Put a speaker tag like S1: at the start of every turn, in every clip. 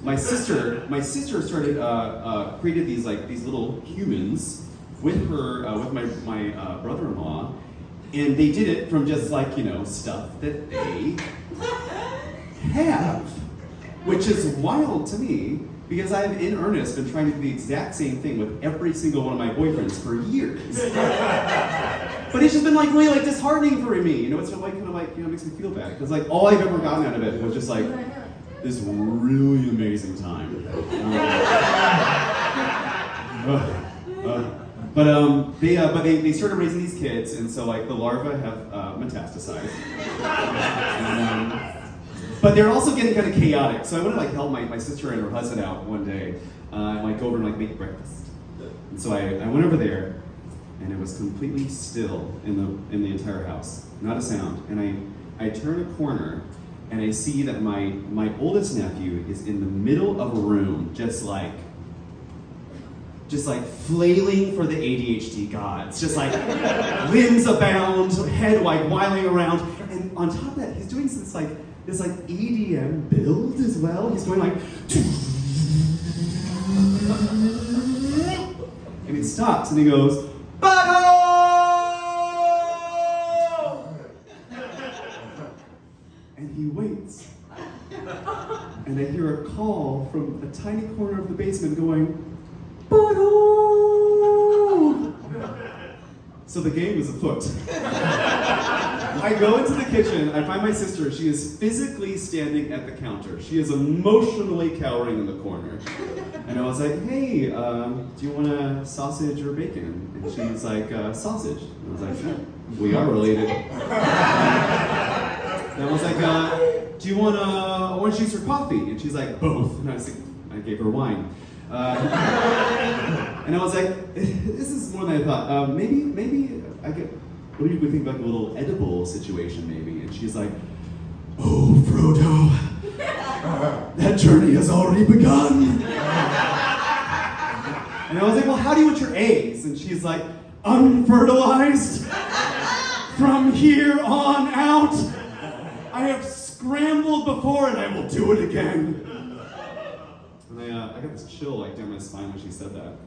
S1: my sister started created these little humans with my brother-in-law, and they did it from just stuff that they have, which is wild to me because I've in earnest been trying to do the exact same thing with every single one of my boyfriends for years. But it's just been really disheartening for me. It's makes me feel bad because all I've ever gotten out of it was just this really amazing time. But they started raising these kids, and so the larvae have metastasized. But they're also getting kind of chaotic. So I went to help my sister and her husband out one day, and go over and make breakfast. And so I went over there, and it was completely still in the entire house, not a sound. And I turn a corner, and I see that my oldest nephew is in the middle of a room, just flailing for the ADHD gods, limbs abound, head whiling around, and on top of that, he's doing this EDM build as well. He's going and he stops and he goes, "Butthole!" And he waits, and I hear a call from a tiny corner of the basement going, "Butthole!" So the game is afoot. I go into the kitchen, I find my sister, she is physically standing at the counter. She is emotionally cowering in the corner. And I was like, "Hey, do you want a sausage or bacon?" And she's like, "Sausage." And I was like, "Yeah, we are related." And I was like, "Do you want orange juice or coffee?" And she's like, "Both." And I gave her wine. And I was like, "This is more than I thought. Maybe I get. What do you think about a little edible situation, maybe?" And she's like, "Oh, Frodo, that journey has already begun." And I was like, "Well, how do you want your eggs?" And she's like, "Unfertilized from here on out. I have scrambled before, and I will do it again." And I got this chill down my spine when she said that.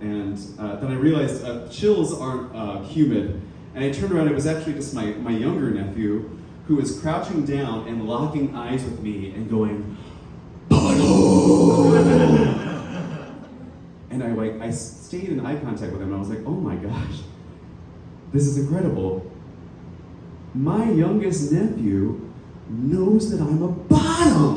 S1: And then I realized chills aren't humid. And I turned around, it was actually just my younger nephew who was crouching down and locking eyes with me and going, "Butthole!" And I stayed in eye contact with him, and I was like, "Oh my gosh, this is incredible. My youngest nephew knows that I'm a bottom."